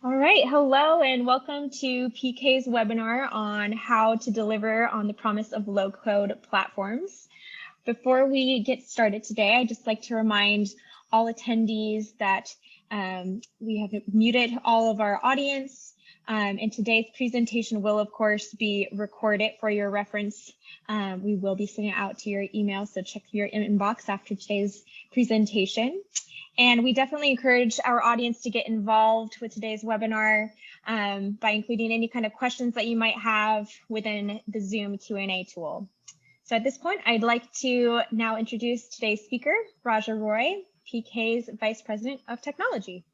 All right, hello and welcome to PK's webinar on how to deliver on the promise of low-code platforms. Before we get started today, I'd just like to remind all attendees that we have muted all of our audience, and today's presentation will, of course, be recorded for your reference. We will be sending it out to your email, so check your inbox after today's presentation. And we definitely encourage our audience to get involved with today's webinar by including any kind of questions that you might have within the Zoom Q&A tool. So at this point, I'd like to now introduce today's speaker, Raja Roy, PK's Vice President of Technology.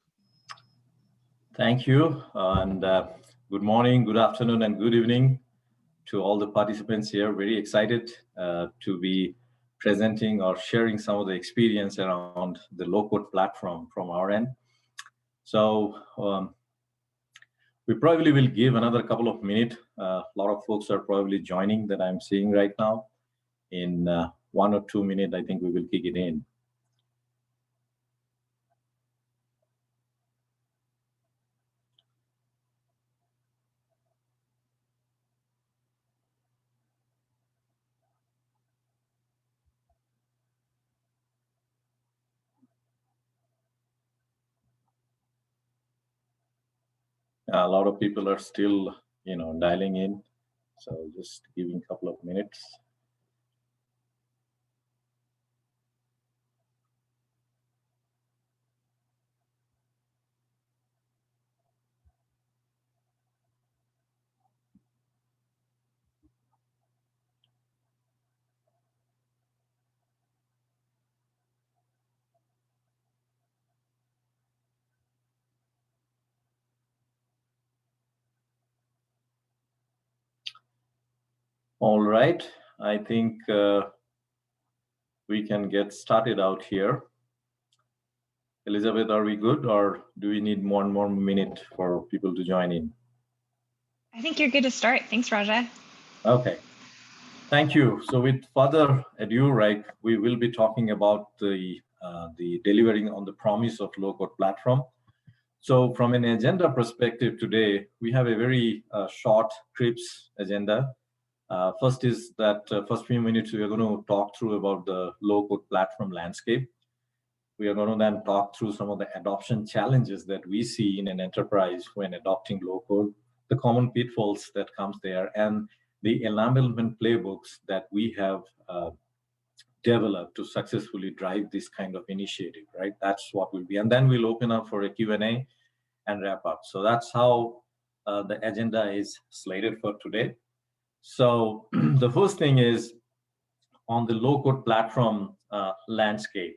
Thank you, and good morning, good afternoon, and good evening to all the participants here. Very excited to be presenting or sharing some of the experience around the low-code platform from our end. So we probably will give another couple of minutes. A lot of folks are probably joining that I'm seeing right now. In 1 or 2 minutes, I think we will kick it in. A lot of people are still, dialing in. So just giving a couple of minutes. All right, I think we can get started out here. Elizabeth, are we good, or do we need one more minute for people to join in? I think you're good to start. Thanks, Raja. Okay, thank you. So with further ado, right, we will be talking about the delivering on the promise of low-code platform. So from an agenda perspective today, we have a very short, crisp agenda. First is that first few minutes, we are going to talk through about the low-code platform landscape. We are going to then talk through some of the adoption challenges that we see in an enterprise when adopting low-code, the common pitfalls that comes there, and the enablement playbooks that we have developed to successfully drive this kind of initiative, right? That's what will be. And then we'll open up for a Q&A and wrap up. So that's how the agenda is slated for today. So the first thing is on the low-code platform landscape.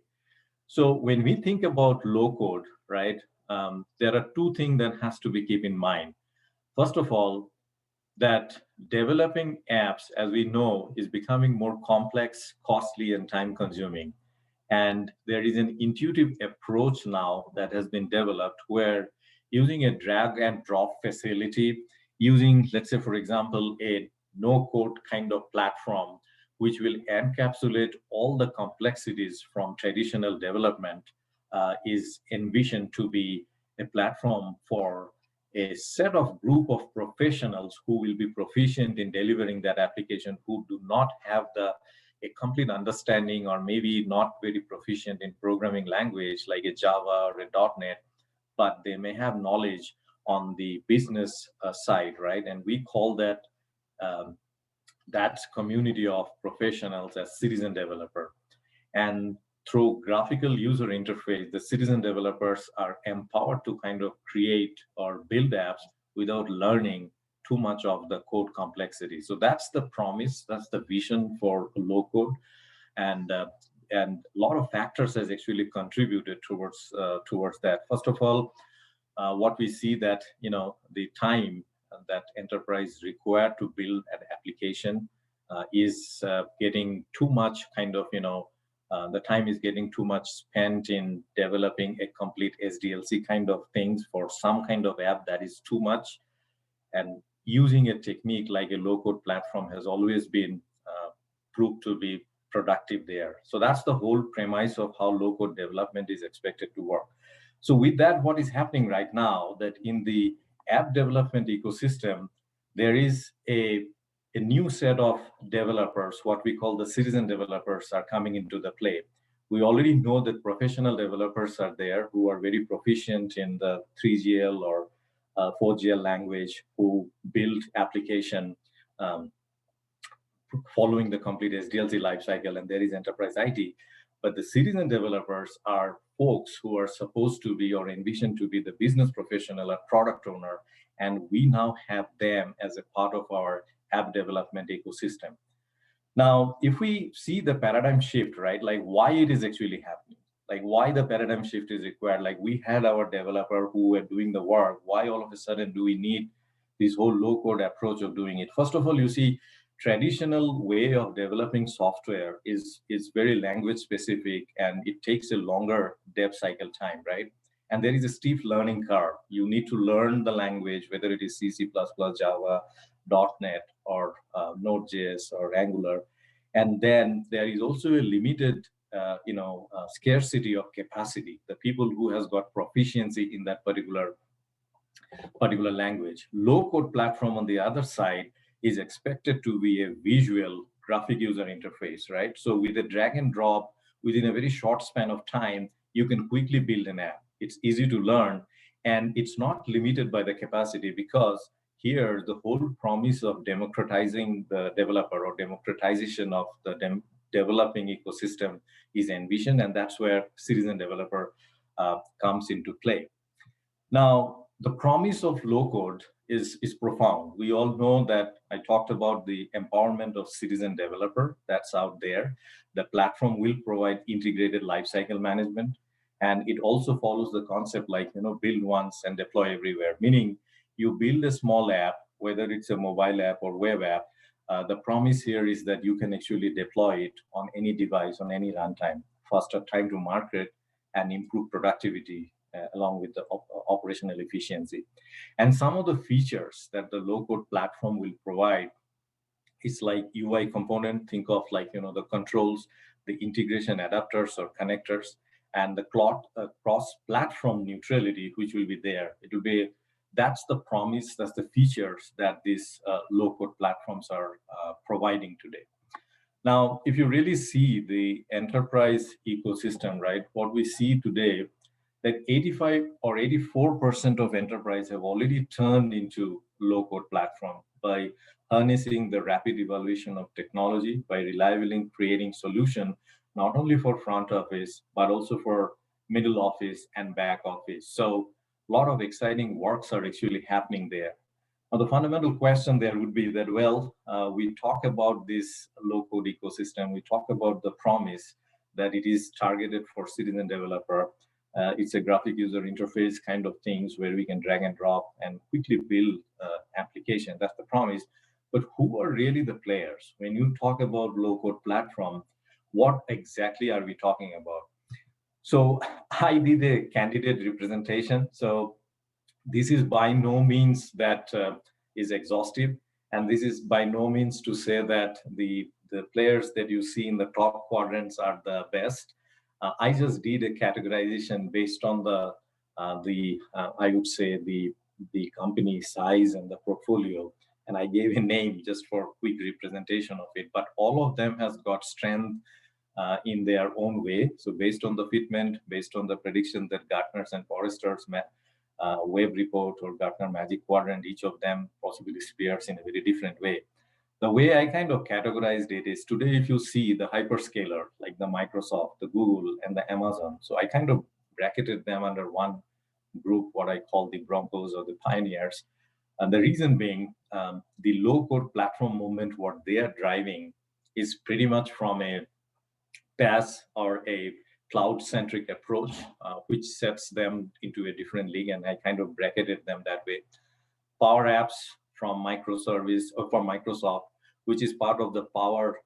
So when we think about low-code, right, there are two things that has to be kept in mind. First of all, that developing apps, as we know, is becoming more complex, costly, and time-consuming. And there is an intuitive approach now that has been developed where using a drag and drop facility, using, let's say, for example, a no-code kind of platform, which will encapsulate all the complexities from traditional development, is envisioned to be a platform for a set of group of professionals who will be proficient in delivering that application, who do not have a complete understanding or maybe not very proficient in programming language like a Java or a .NET, but they may have knowledge on the business side, right? And we call that that community of professionals as citizen developer. And through graphical user interface, the citizen developers are empowered to kind of create or build apps without learning too much of the code complexity. So that's the promise, that's the vision for low code. And a lot of factors has actually contributed towards that. First of all, what we see that, the time that enterprise require to build an application is getting too much kind of, the time is getting too much spent in developing a complete SDLC kind of things for some kind of app that is too much. And using a technique like a low-code platform has always been proved to be productive there. So that's the whole premise of how low-code development is expected to work. So with that, what is happening right now that in the app development ecosystem, there is a new set of developers, what we call the citizen developers, are coming into the play. We already know that professional developers are there who are very proficient in the 3GL or 4GL language, who build application um, following the complete SDLC lifecycle, and there is enterprise IT. But the citizen developers are folks who are supposed to be or envisioned to be the business professional or product owner, and we now have them as a part of our app development ecosystem. Now, if we see the paradigm shift, right, like why it is actually happening, like why the paradigm shift is required, like we had our developer who were doing the work, why all of a sudden do we need this whole low code approach of doing it? First of all, you see, traditional way of developing software is very language specific, and it takes a longer dev cycle time, right? And there is a steep learning curve. You need to learn the language, whether it is C, C++, Java, .NET, or Node.js or Angular. And then there is also a limited scarcity of capacity, the people who has got proficiency in that particular language. Low code platform on the other side is expected to be a visual graphic user interface, right? So with a drag and drop within a very short span of time, you can quickly build an app. It's easy to learn, and it's not limited by the capacity, because here the whole promise of democratizing the developer or democratization of the developing ecosystem is envisioned, and that's where citizen developer comes into play. Now, the promise of low code is profound. We all know that I talked about the empowerment of citizen developer that's out there. The platform will provide integrated lifecycle management. And it also follows the concept like, build once and deploy everywhere, meaning you build a small app, whether it's a mobile app or web app. The promise here is that you can actually deploy it on any device, on any runtime, faster time to market, and improve productivity along with the operational efficiency. And some of the features that the low-code platform will provide is like UI component. Think of like, the controls, the integration adapters or connectors, and the cross-platform neutrality, which will be there. It will be, that's the promise, that's the features that these low-code platforms are providing today. Now, if you really see the enterprise ecosystem, right, what we see today, that 85 or 84% of enterprise have already turned into low-code platform by harnessing the rapid evaluation of technology, by reliably creating solution, not only for front office, but also for middle office and back office. So a lot of exciting works are actually happening there. Now, the fundamental question there would be that, well, we talk about this low-code ecosystem, we talk about the promise that it is targeted for citizen developer. It's a graphic user interface kind of things where we can drag and drop and quickly build application. That's the promise. But who are really the players? When you talk about low-code platform, what exactly are we talking about? So I did a candidate representation. So this is by no means that is exhaustive, and this is by no means to say that the players that you see in the top quadrants are the best. I just did a categorization based on the I would say the company size and the portfolio, and I gave a name just for quick representation of it. But all of them has got strength in their own way. So based on the fitment, based on the prediction that Gartner's and Forrester's Web Report or Gartner Magic Quadrant, each of them possibly spears in a very different way. The way I kind of categorized it is today, if you see the hyperscaler, like the Microsoft, the Google, and the Amazon, so I kind of bracketed them under one group, what I call the Broncos or the pioneers. And the reason being, the low-code platform movement, what they are driving is pretty much from a PaaS or a cloud-centric approach, which sets them into a different league, and I kind of bracketed them that way. PowerApps from microservice or from Microsoft, which is part of the Power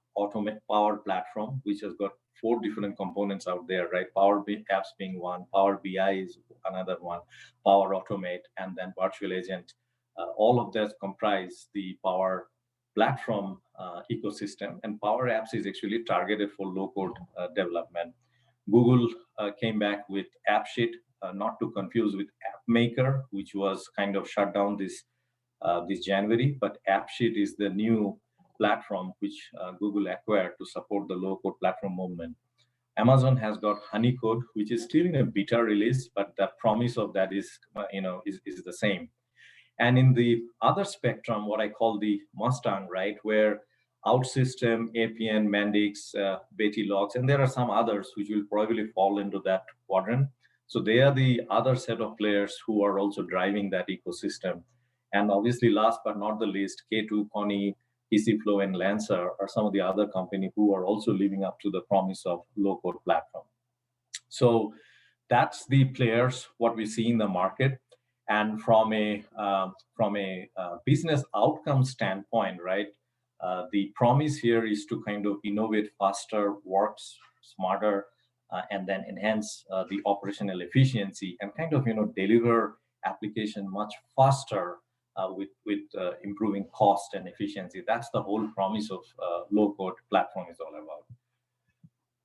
platform, which has got 4 different components out there, right? Power Apps being one, Power BI is another one, Power Automate, and then Virtual Agent. All of that comprise the Power platform ecosystem, and Power Apps is actually targeted for low-code development. Google came back with AppSheet, not to confuse with App Maker, which was kind of shut down this January, but AppSheet is the new platform which Google acquired to support the low-code platform movement. Amazon has got Honeycode, which is still in a beta release, but the promise of that is the same. And in the other spectrum, what I call the Mustang, right, where OutSystem, APN, Mendix, Betty Logs, and there are some others which will probably fall into that quadrant. So they are the other set of players who are also driving that ecosystem. And obviously, last but not the least, K2, Connie, EasyFlow, and Lancer are some of the other companies who are also living up to the promise of low-code platform. So that's the players, what we see in the market. And from a business outcome standpoint, right, the promise here is to kind of innovate faster, work smarter, and then enhance the operational efficiency and kind of deliver application much faster with improving cost and efficiency. That's the whole promise of low-code platform is all about.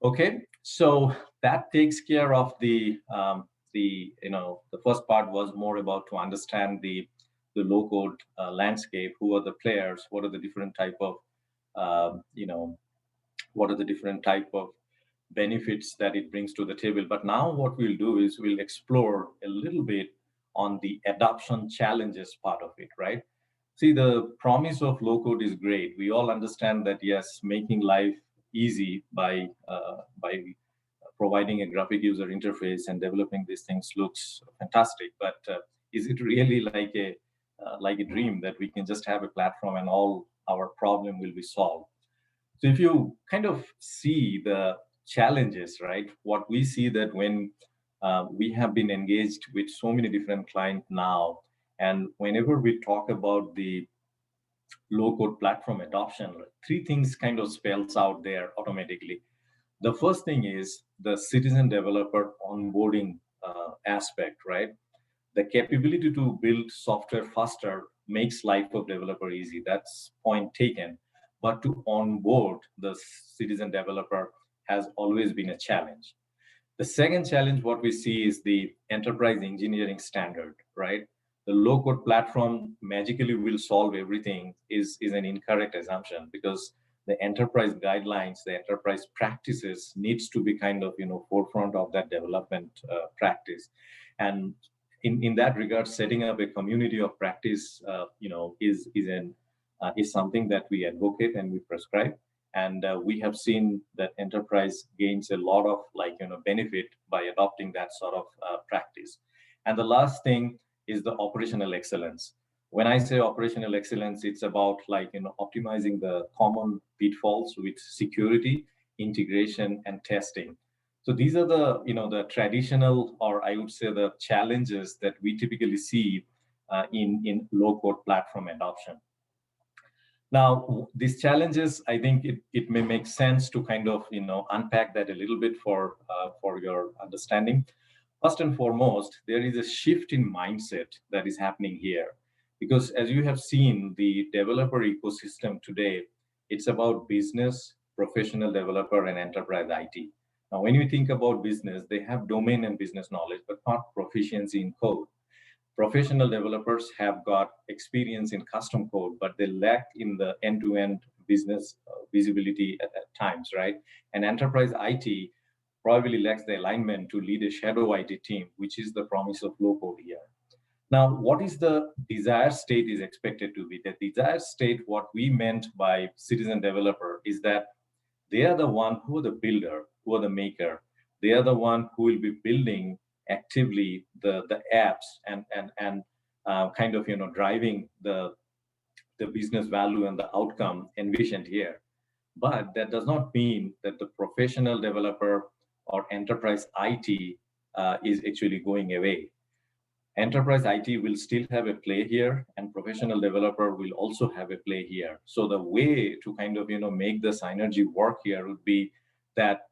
Okay, so that takes care of the first part was more about to understand the low-code landscape. Who are the players? What are the different type of what are the different type of benefits that it brings to the table? But now what we'll do is we'll explore a little bit on the adoption challenges part of it, right? See, the promise of low-code is great. We all understand that, yes, making life easy by providing a graphic user interface and developing these things looks fantastic. But is it really like a dream that we can just have a platform and all our problem will be solved? So if you kind of see the challenges, right? What we see that when we have been engaged with so many different clients now, and whenever we talk about the low-code platform adoption, three things kind of spells out there automatically. The first thing is the citizen developer onboarding aspect, right? The capability to build software faster makes life of developer easy. That's point taken. But to onboard the citizen developer has always been a challenge. The second challenge, what we see is the enterprise engineering standard, right? The low-code platform magically will solve everything is an incorrect assumption, because the enterprise guidelines, the enterprise practices needs to be kind of forefront of that development practice. And in that regard, setting up a community of practice, is something that we advocate and we prescribe. And we have seen that enterprise gains a lot of benefit by adopting that sort of practice. And the last thing is the operational excellence. When I say operational excellence, it's about optimizing the common pitfalls with security, integration, and testing. So these are the traditional, or I would say the challenges that we typically see in low-code platform adoption. Now, these challenges, I think it may make sense to kind of unpack that a little bit for your understanding. First and foremost, there is a shift in mindset that is happening here, because as you have seen, the developer ecosystem today, it's about business, professional developer, and enterprise IT. Now, when you think about business, they have domain and business knowledge, but not proficiency in code. Professional developers have got experience in custom code, but they lack in the end-to-end business visibility at times, right? And enterprise IT probably lacks the alignment to lead a shadow IT team, which is the promise of low-code here. Now, what is the desired state is expected to be? The desired state, what we meant by citizen developer, is that they are the one who are the builder, who are the maker. They are the one who will be building actively the apps and kind of driving the business value and the outcome envisioned here. But that does not mean that the professional developer or enterprise IT is actually going away. Enterprise IT will still have a play here, and professional developer will also have a play here. So the way to kind of make the synergy work here would be that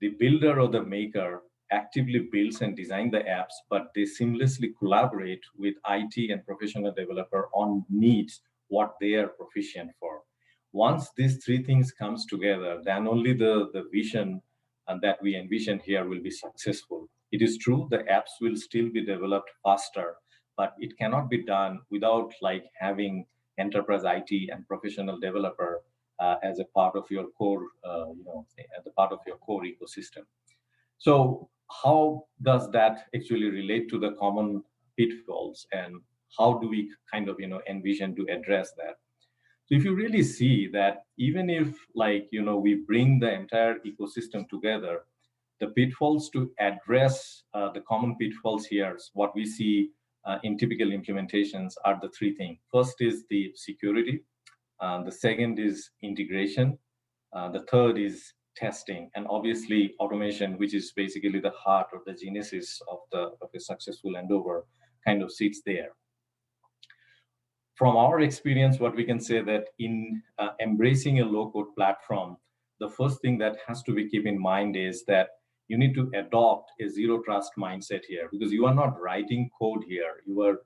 the builder or the maker actively builds and design the apps, but they seamlessly collaborate with IT and professional developer on needs, what they are proficient for. Once these three things comes together, then only the vision that we envision here will be successful. It is true the apps will still be developed faster, but it cannot be done without like having enterprise IT and professional developer as a part of your core, as a part of your core ecosystem. So how does that actually relate to the common pitfalls, and how do we kind of envision to address that? So if you really see that even if we bring the entire ecosystem together, the pitfalls to address the common pitfalls here, what we see in typical implementations are the three things. First is the security. The second is integration. The third is testing, and obviously automation, which is basically the heart or the genesis of a successful endeavor, kind of sits there. From our experience, what we can say that in embracing a low-code platform, the first thing that has to be keep in mind is that you need to adopt a zero trust mindset here, because you are not writing code here. You are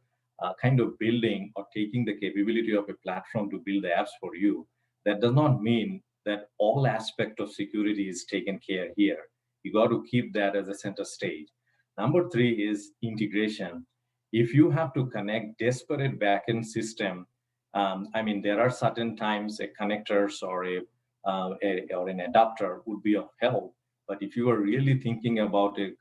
kind of building or taking the capability of a platform to build the apps for you. That does not mean that all aspect of security is taken care here. You got to keep that as a center stage. Number three is integration. If you have to connect disparate backend system, I mean, there are certain times a connectors or or an adapter would be of help. But if you are really thinking about a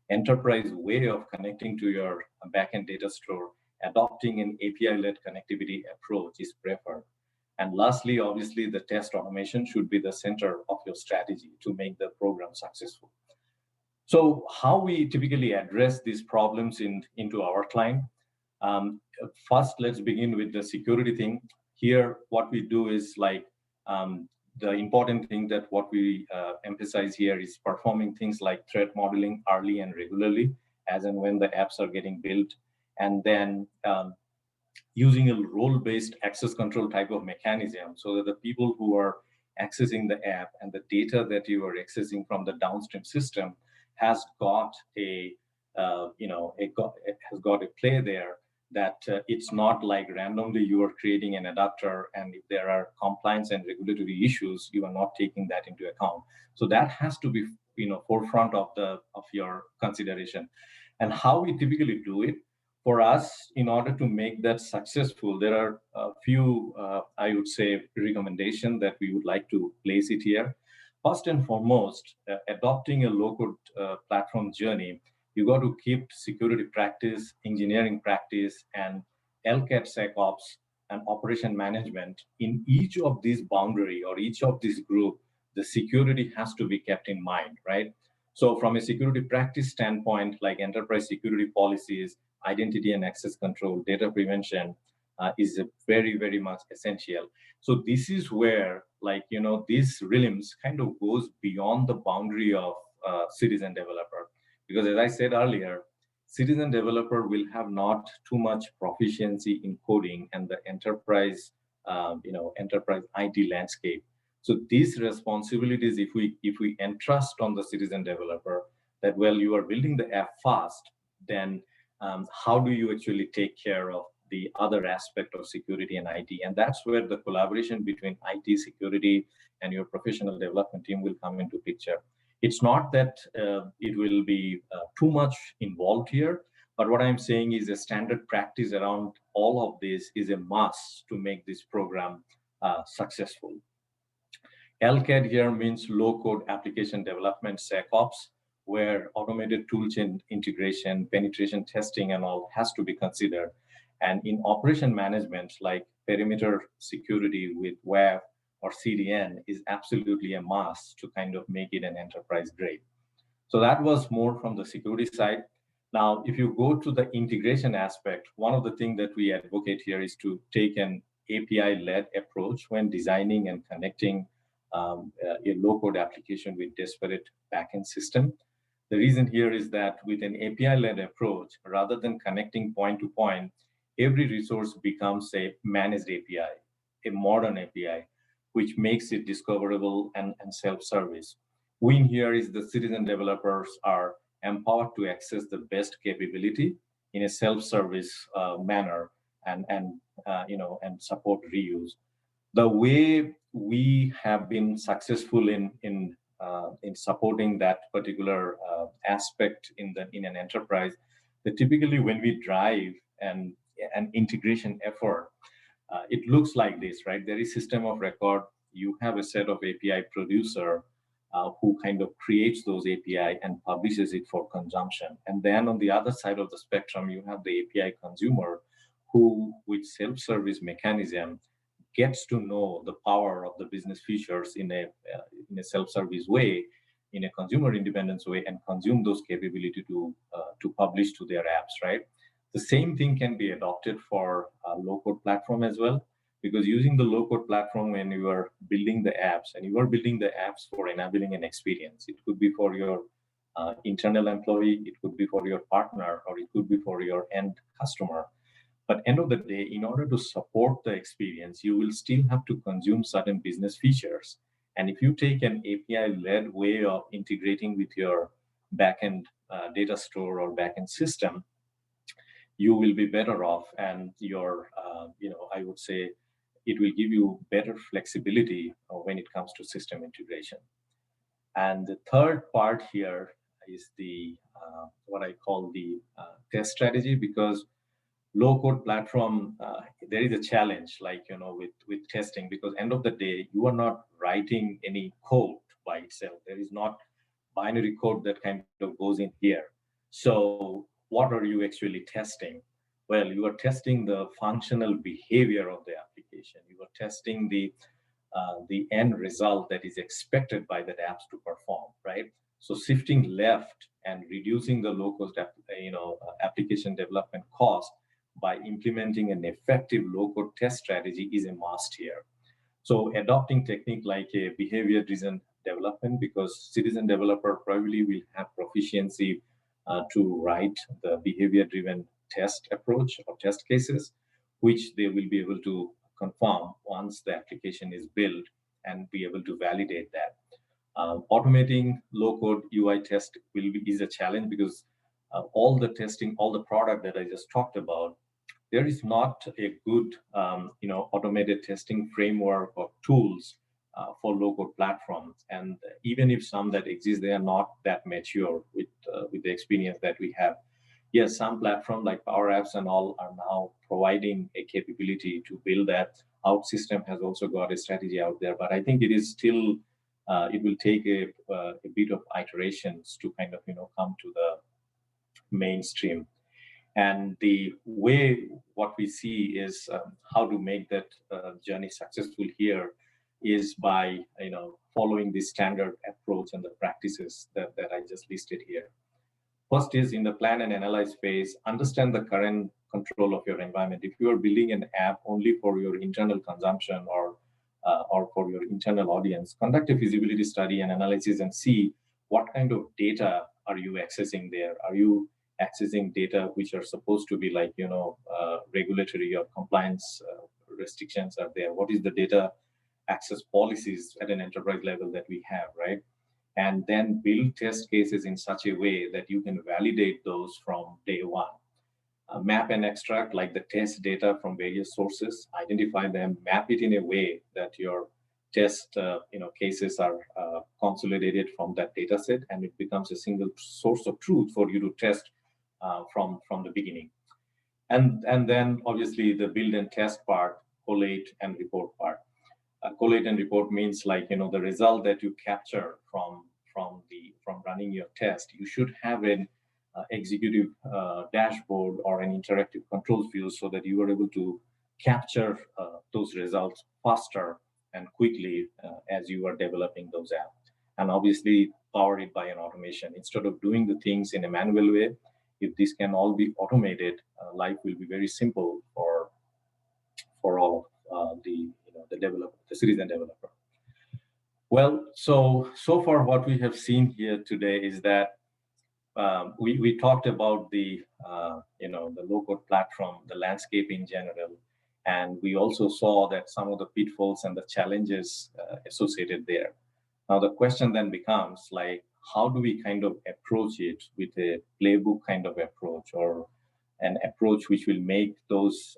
enterprise way of connecting to your backend data store, adopting an API-led connectivity approach is preferred. And lastly, obviously, the test automation should be the center of your strategy to make the program successful. So how we typically address these problems into our client? First, let's begin with the security thing. Here, what we do is the important thing that what we emphasize here is performing things like threat modeling early and regularly, as and when the apps are getting built, and then using a role-based access control type of mechanism so that the people who are accessing the app and the data that you are accessing from the downstream system has got has got a play there, that it's not like randomly you are creating an adapter, and if there are compliance and regulatory issues, you are not taking that into account. So that has to be forefront of your consideration. And how we typically do it, for us, in order to make that successful, there are a few, I would say, recommendations that we would like to place it here. First and foremost, adopting a low-code platform journey, you got to keep security practice, engineering practice, and LCAT SecOps and operation management in each of these boundary or each of these group. The security has to be kept in mind, right? So from a security practice standpoint, like enterprise security policies, identity and access control, data prevention is a very, very much essential. So this is where, these realms kind of goes beyond the boundary of citizen developer. Because as I said earlier, citizen developer will have not too much proficiency in coding and the enterprise, enterprise IT landscape. So these responsibilities, if we entrust on the citizen developer, that well, you are building the app fast, then how do you actually take care of the other aspect of security and IT? And that's where the collaboration between IT security and your professional development team will come into picture. It's not that it will be too much involved here, but what I'm saying is a standard practice around all of this is a must to make this program successful. LCAD here means low code application development SecOps, where automated toolchain integration, penetration testing, and all has to be considered. And in operation management, like perimeter security with WAF or CDN is absolutely a must to kind of make it an enterprise grade. So that was more from the security side. Now, if you go to the integration aspect, one of the things that we advocate here is to take an API-led approach when designing and connecting a low-code application with disparate backend system. The reason here is that with an API-led approach, rather than connecting point to point, every resource becomes a managed API, a modern API, which makes it discoverable and self-service. Win here is the citizen developers are empowered to access the best capability in a self-service manner and support reuse. The way we have been successful in in supporting that particular aspect in an enterprise, that typically when we drive an integration effort, it looks like this, right? There is system of record. You have a set of API producer who kind of creates those API and publishes it for consumption. And then on the other side of the spectrum, you have the API consumer who, with self-service mechanism, gets to know the power of the business features in a self-service way, in a consumer independence way, and consume those capability to publish to their apps, right? The same thing can be adopted for a low-code platform as well, because using the low-code platform when you are building the apps, and you are building the apps for enabling an experience, it could be for your internal employee, it could be for your partner, or it could be for your end customer. But end of the day, in order to support the experience, you will still have to consume certain business features. And if you take an API-led way of integrating with your backend data store or backend system, you will be better off, and your, I would say, it will give you better flexibility when it comes to system integration. And the third part here is the what I call the test strategy, because low-code platform, there is a challenge, like with testing, because end of the day, you are not writing any code by itself. There is not binary code that kind of goes in here. So what are you actually testing? Well, you are testing the functional behavior of the application. You are testing the end result that is expected by that apps to perform, right? So shifting left and reducing the low-cost application development cost by implementing an effective low-code test strategy is a must here. So adopting technique like a behavior-driven development, because citizen developer probably will have proficiency to write the behavior-driven test approach or test cases, which they will be able to confirm once the application is built and be able to validate that. Automating low-code UI test is a challenge, because all the testing, all the product that I just talked about, there is not a good automated testing framework or tools for low-code platforms. And even if some that exist, they are not that mature with the experience that we have. Yes, some platforms like PowerApps and all are now providing a capability to build that. OutSystem has also got a strategy out there, but I think it is still, it will take a bit of iterations to kind of, come to the mainstream. And the way what we see is how to make that journey successful here is by, following the standard approach and the practices that I just listed here. First is, in the plan and analyze phase, understand the current control of your environment. If you are building an app only for your internal consumption or for your internal audience, conduct a feasibility study and analysis and see what kind of data are you accessing there. Are you accessing data which are supposed to be like, regulatory or compliance restrictions are there? What is the data access policies at an enterprise level that we have, right? And then build test cases in such a way that you can validate those from day one. Map and extract like the test data from various sources, identify them, map it in a way that your test cases are consolidated from that data set, and it becomes a single source of truth for you to test from the beginning. And then obviously the build and test part, collate and report part. Collate and report means like, the result that you capture from running your test. You should have an executive dashboard or an interactive control view so that you are able to capture those results faster and quickly as you are developing those apps. And obviously power it by an automation. Instead of doing the things in a manual way, if this can all be automated, life will be very simple for all of the developer, the citizen developer. Well, so far what we have seen here today is that we talked about the low-code platform, the landscape in general, and we also saw that some of the pitfalls and the challenges associated there. Now the question then becomes like, how do we kind of approach it with a playbook kind of approach, or an approach which will make those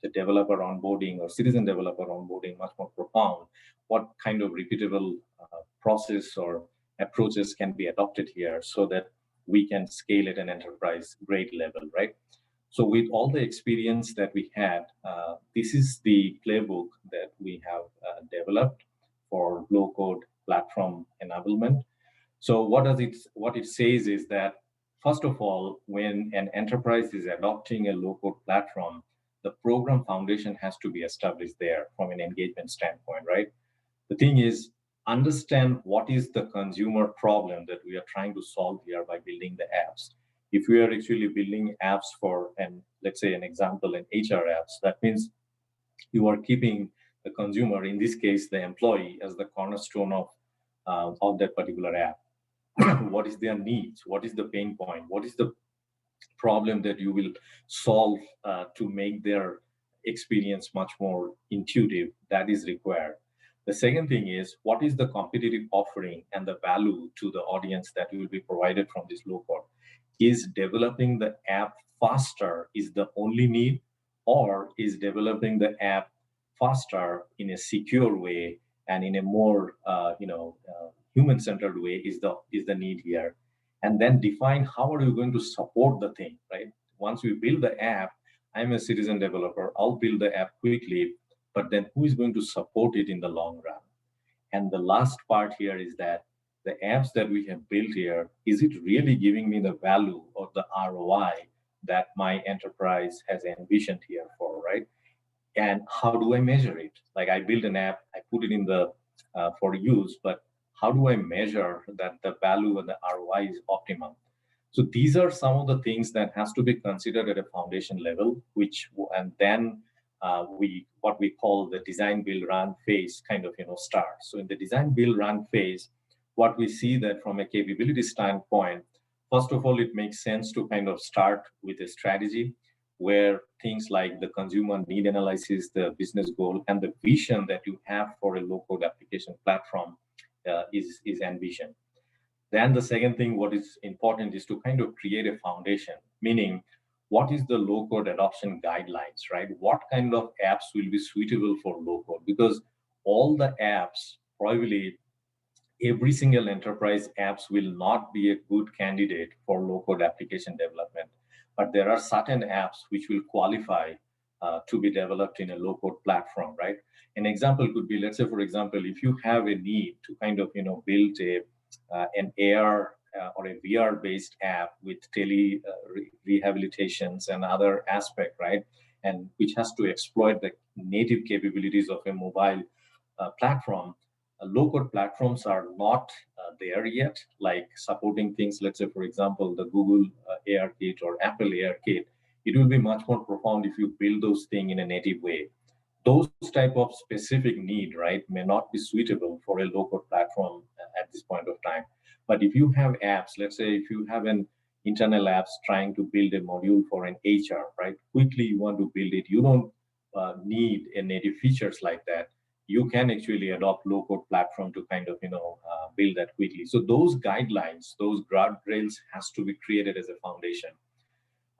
the developer onboarding or citizen developer onboarding much more profound? What kind of repeatable process or approaches can be adopted here so that we can scale at an enterprise grade level, right? So with all the experience that we had, this is the playbook that we have developed for low-code platform enablement. So what it says is that, first of all, when an enterprise is adopting a low-code platform, the program foundation has to be established there from an engagement standpoint, right? The thing is, understand what is the consumer problem that we are trying to solve here by building the apps. If we are actually building apps for, let's say an example, an HR apps, that means you are keeping the consumer, in this case, the employee, as the cornerstone of that particular app. What is their needs? What is the pain point? What is the problem that you will solve to make their experience much more intuitive? That is required. The second thing is, what is the competitive offering and the value to the audience that will be provided from this low code? Is developing the app faster is the only need, or is developing the app faster in a secure way and in a more human-centered way is the need here? And then define how are you going to support the thing, right? Once we build the app, I'm a citizen developer, I'll build the app quickly, but then who is going to support it in the long run? And the last part here is that the apps that we have built here, is it really giving me the value or the ROI that my enterprise has envisioned here for, right? And how do I measure it? Like, I build an app, I put it in the for use, but how do I measure that the value and the ROI is optimum? So these are some of the things that has to be considered at a foundation level, and then what we call the design, build, run phase kind of start. So in the design, build, run phase, what we see that from a capability standpoint, first of all, it makes sense to kind of start with a strategy where things like the consumer need analysis, the business goal, and the vision that you have for a low-code application platform is envisioned. Then the second thing, what is important is to kind of create a foundation, meaning what is the low-code adoption guidelines, right? What kind of apps will be suitable for low-code? Because all the apps, probably every single enterprise apps will not be a good candidate for low-code application development. But there are certain apps which will qualify to be developed in a low-code platform, right? An example could be, let's say, for example, if you have a need to kind of build an AR or a VR-based app with rehabilitations and other aspect, right? And which has to exploit the native capabilities of a mobile platform. Low-code platforms are not there yet, like supporting things, let's say, for example, the Google ARKit or Apple ARKit. It will be much more profound if you build those things in a native way. Those type of specific need, right, may not be suitable for a low-code platform at this point of time. But if you have apps, let's say if you have an internal apps trying to build a module for an HR, right, quickly you want to build it, you don't need a native features like that. You can actually adopt low-code platform to kind of build that quickly. So those guidelines, those guardrails has to be created as a foundation.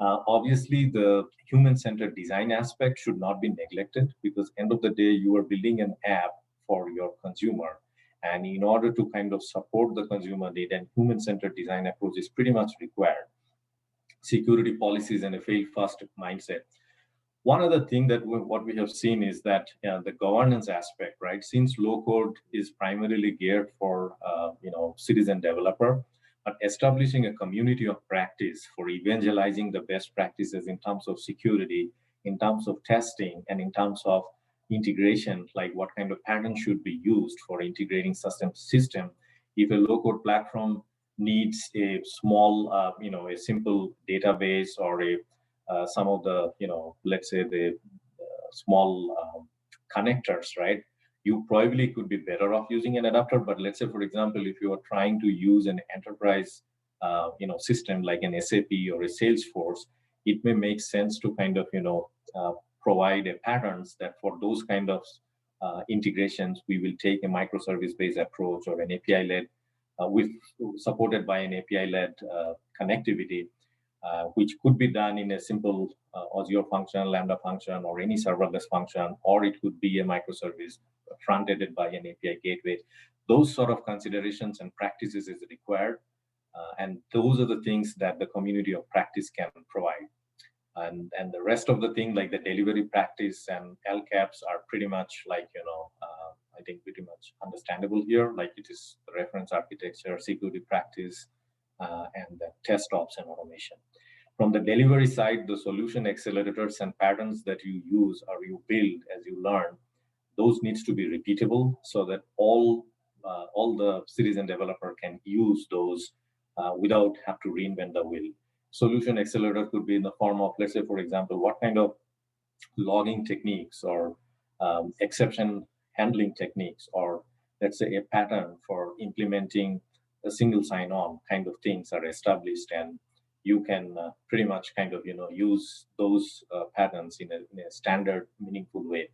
Obviously, the human-centered design aspect should not be neglected, because end of the day, you are building an app for your consumer. And in order to kind of support the consumer need, and human-centered design approach is pretty much required. Security policies and a fail-fast mindset. One other thing that what we have seen is that the governance aspect, right? Since low-code is primarily geared for citizen developer, but establishing a community of practice for evangelizing the best practices in terms of security, in terms of testing, and in terms of integration, like what kind of pattern should be used for integrating system. If a low-code platform needs a small, a simple database or some of the, let's say the small connectors, right? You probably could be better off using an adapter. But let's say, for example, if you are trying to use an enterprise, system like an SAP or a Salesforce, it may make sense to kind of, provide a patterns that for those kind of integrations, we will take a microservice-based approach or an API-led, supported by an API-led connectivity. Which could be done in a simple Azure function, Lambda function, or any serverless function, or it could be a microservice front-ended by an API gateway. Those sort of considerations and practices is required. And those are the things that the community of practice can provide. And the rest of the thing, like the delivery practice and LCAPs, are pretty much like, I think pretty much understandable here. Like it is the reference architecture, security practice, and the test ops and automation. From the delivery side, the solution accelerators and patterns that you use or you build as you learn, those needs to be repeatable so that all the citizen developer can use those without have to reinvent the wheel. Solution accelerator could be in the form of, let's say, for example, what kind of logging techniques or exception handling techniques, or let's say a pattern for implementing a single sign-on kind of things are established, and you can pretty much kind of use those patterns in a standard, meaningful way.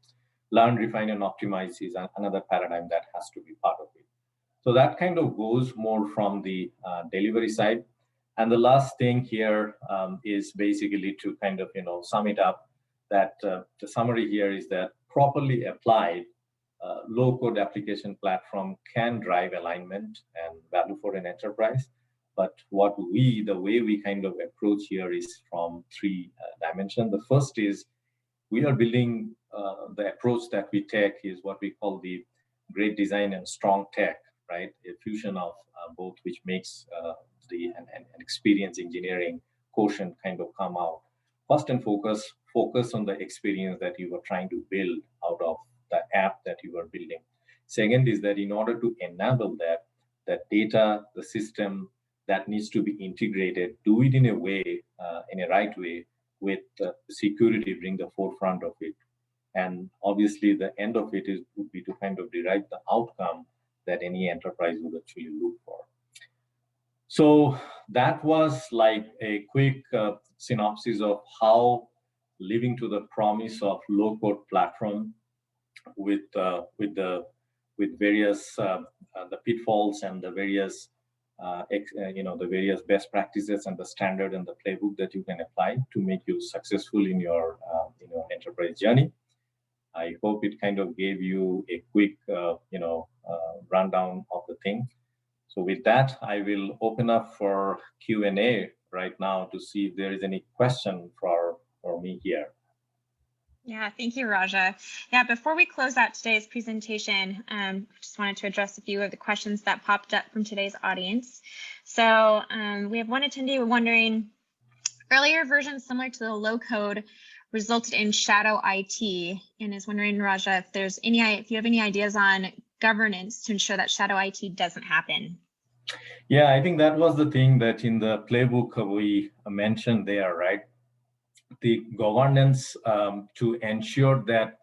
Learn, refine, and optimize is another paradigm that has to be part of it. So that kind of goes more from the delivery side. And the last thing here is basically to kind of sum it up, that the summary here is that properly applied low-code application platform can drive alignment and value for an enterprise. But the way we kind of approach here is from three dimensions. The first is we are building the approach that we take is what we call the great design and strong tech, right? A fusion of both, which makes an experience engineering quotient kind of come out. First and focus on the experience that you are trying to build out of the app that you are building. Second is that in order to enable that data, the system that needs to be integrated, do it in a way, in a right way, with security bring the forefront of it. And obviously the end of it would be to kind of derive the outcome that any enterprise would actually look for. So that was like a quick synopsis of how living to the promise of low-code platform with various the pitfalls and the various the various best practices and the standard and the playbook that you can apply to make you successful in your enterprise journey. I hope it kind of gave you a quick rundown of the thing. So with that, I will open up for Q&A right now to see if there is any question for me here. Yeah, thank you, Raja. Yeah, before we close out today's presentation, just wanted to address a few of the questions that popped up from today's audience. So we have one attendee wondering, earlier versions similar to the low code resulted in shadow IT, and is wondering, Raja, if you have any ideas on governance to ensure that shadow IT doesn't happen. Yeah, I think that was the thing that in the playbook we mentioned there, right? The governance to ensure that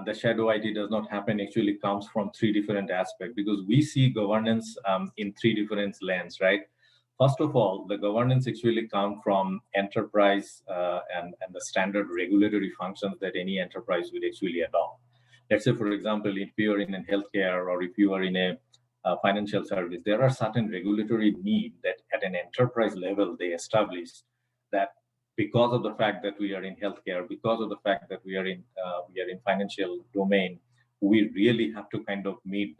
the shadow IT does not happen actually comes from three different aspects, because we see governance in three different lenses, right? First of all, the governance actually comes from enterprise and the standard regulatory functions that any enterprise would actually adopt. Let's say, for example, if you are in a healthcare or if you are in a financial service, there are certain regulatory needs that at an enterprise level they establish, that because of the fact that we are in healthcare, because of the fact that we are in financial domain, we really have to kind of meet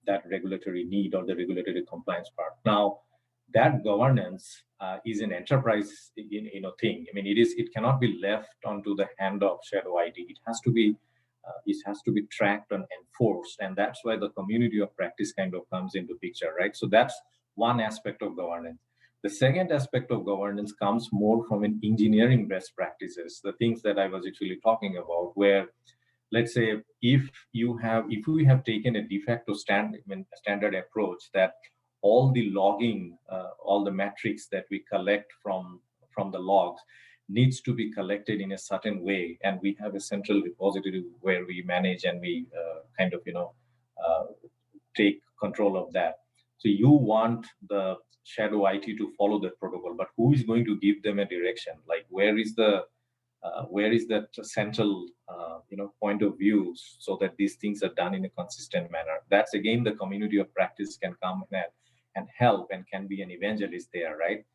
that regulatory need or the regulatory compliance part. Now, that governance is an enterprise thing. I mean, it cannot be left onto the hand of shadow IT. It has to be tracked and enforced, and that's why the community of practice kind of comes into picture, right? So that's one aspect of governance. The second aspect of governance comes more from an engineering best practices, the things that I was actually talking about, where let's say if we have taken a de facto standard approach that all the logging, all the metrics that we collect from the logs needs to be collected in a certain way, and we have a central repository where we manage and we take control of that. So you want the shadow IT to follow that protocol, but who is going to give them a direction? Like where is that central point of view so that these things are done in a consistent manner? That's again the community of practice can come in and help and can be an evangelist there, right?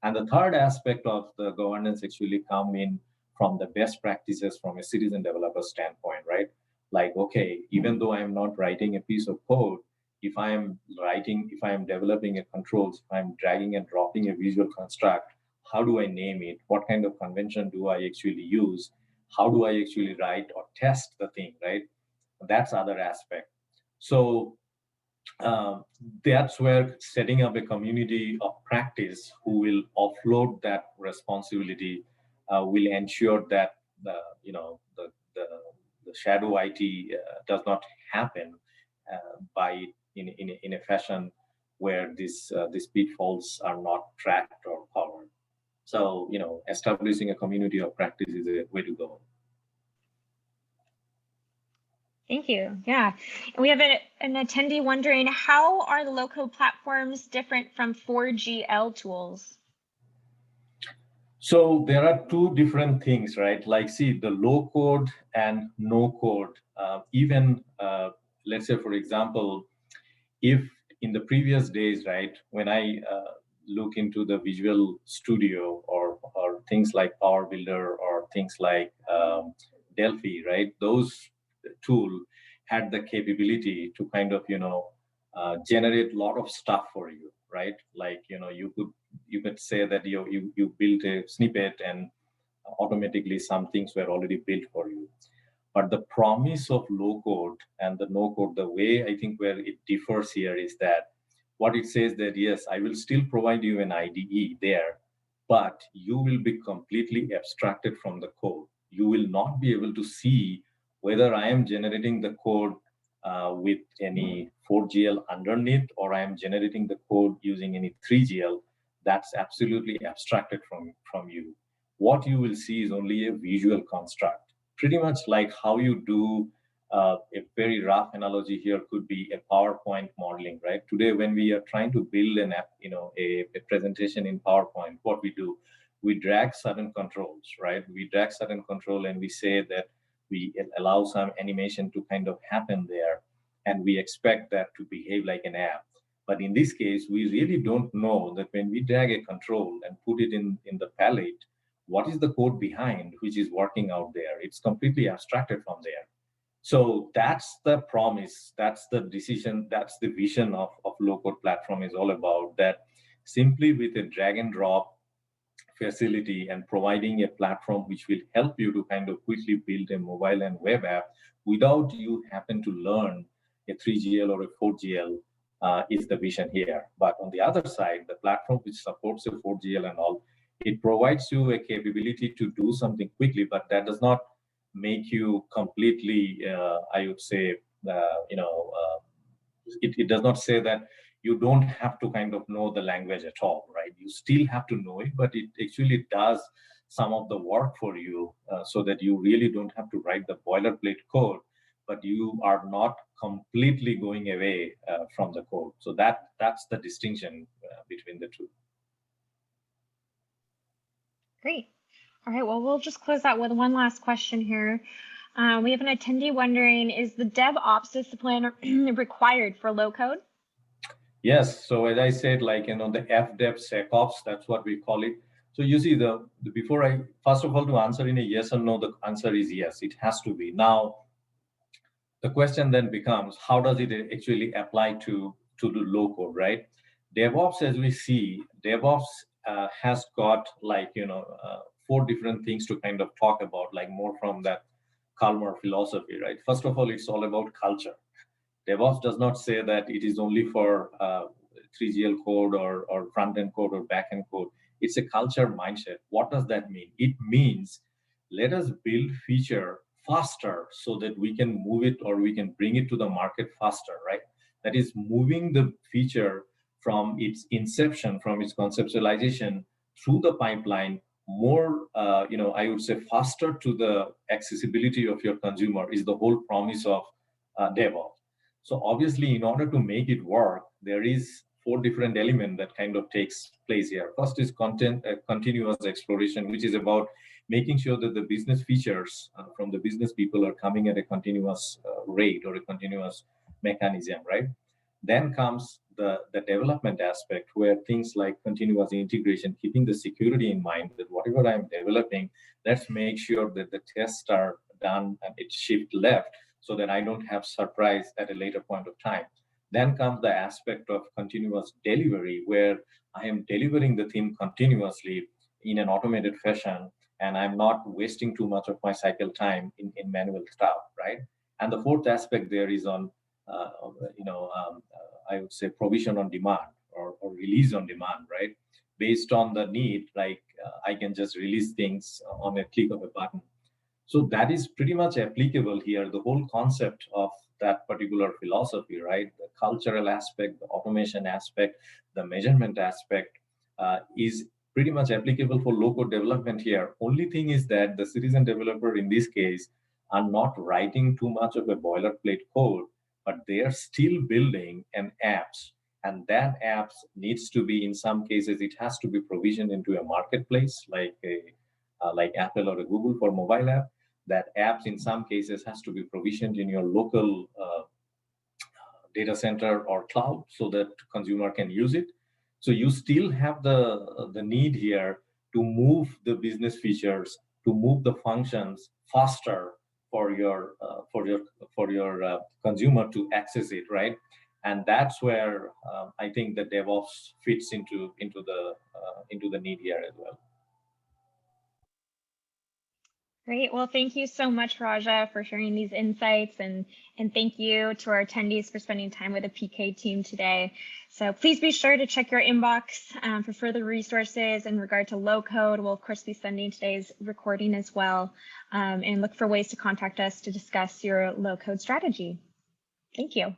And the third aspect of the governance actually come in from the best practices from a citizen developer standpoint, right? Like, okay, even though I'm not writing a piece of code, if I am developing a controls, if I'm dragging and dropping a visual construct, how do I name it? What kind of convention do I actually use? How do I actually write or test the thing, right? That's other aspect. So uh, that's where setting up a community of practice who will offload that responsibility will ensure that the the, the shadow IT does not happen by in a fashion where these pitfalls are not tracked or covered. So establishing a community of practice is a way to go. Thank you. Yeah. And we have an attendee wondering, how are the low-code platforms different from 4GL tools? So there are two different things, right? Like, see, the low code and no code. Even let's say, for example, if in the previous days, right, when I look into the Visual Studio or things like Power Builder or things like Delphi, right, those tool had the capability to kind of generate a lot of stuff for you, right? Like you could say that you built a snippet and automatically some things were already built for you. But the promise of low code and the no code, the way I think where it differs here is that what it says that yes, I will still provide you an IDE there, but you will be completely abstracted from the code. You will not be able to see whether I am generating the code with any 4GL underneath or I am generating the code using any 3GL. That's absolutely abstracted from you. What you will see is only a visual construct, pretty much like how you do a very rough analogy here could be a PowerPoint modeling, right? Today, when we are trying to build an app, a presentation in PowerPoint, what we do, we drag certain controls, right? We drag certain control and we say that we allow some animation to kind of happen there, and we expect that to behave like an app. But in this case, we really don't know that when we drag a control and put it in the palette, what is the code behind which is working out there? It's completely abstracted from there. So that's the promise, that's the decision, that's the vision of low-code platform is all about, that simply with a drag and drop facility and providing a platform which will help you to kind of quickly build a mobile and web app without you happen to learn a 3GL or a 4GL is the vision here. But on the other side, the platform which supports a 4GL and all, it provides you a capability to do something quickly, but that does not make you completely, I would say, it does not say that you don't have to kind of know the language at all, right? You still have to know it, but it actually does some of the work for you so that you really don't have to write the boilerplate code, but you are not completely going away from the code. So that's the distinction between the two. Great. All right, well, we'll just close out with one last question here. We have an attendee wondering, is the DevOps discipline required for low code? Yes. So as I said, like, the FDevSecOps, that's what we call it. So you see, before I, first of all, to answer in a yes or no, the answer is yes, it has to be. Now, the question then becomes, how does it actually apply to the low code, right? DevOps, as we see, DevOps has got like, four different things to kind of talk about, like more from that Kalmar philosophy, right? First of all, it's all about culture. DevOps does not say that it is only for 3GL code or front-end code or back-end code. It's a culture mindset. What does that mean? It means let us build feature faster so that we can move it or we can bring it to the market faster, right? That is moving the feature from its inception, from its conceptualization through the pipeline more, I would say faster to the accessibility of your consumer is the whole promise of DevOps. So obviously, in order to make it work, there is four different elements that kind of takes place here. First is continuous exploration, which is about making sure that the business features from the business people are coming at a continuous rate or a continuous mechanism, right? Then comes the development aspect, where things like continuous integration, keeping the security in mind, that whatever I'm developing, let's make sure that the tests are done and it shift left so that I don't have surprise at a later point of time. Then comes the aspect of continuous delivery, where I am delivering the theme continuously in an automated fashion, and I'm not wasting too much of my cycle time in manual stuff, right? And the fourth aspect there is on, I would say provision on demand or release on demand, right? Based on the need, like I can just release things on a click of a button. So that is pretty much applicable here. The whole concept of that particular philosophy, right? The cultural aspect, the automation aspect, the measurement aspect is pretty much applicable for low-code development here. Only thing is that the citizen developer in this case are not writing too much of a boilerplate code, but they are still building an apps. And that apps needs to be, in some cases, it has to be provisioned into a marketplace like Apple or a Google for mobile app. That apps in some cases has to be provisioned in your local data center or cloud so that consumer can use it. So you still have the need here to move the business features, to move the functions faster for your consumer to access it, right? And that's where I think the DevOps fits into the need here as well. Great. Well, thank you so much, Raja, for sharing these insights, and thank you to our attendees for spending time with the PK team today. So please be sure to check your inbox for further resources in regard to low code. We'll, of course, be sending today's recording as well, and look for ways to contact us to discuss your low code strategy. Thank you.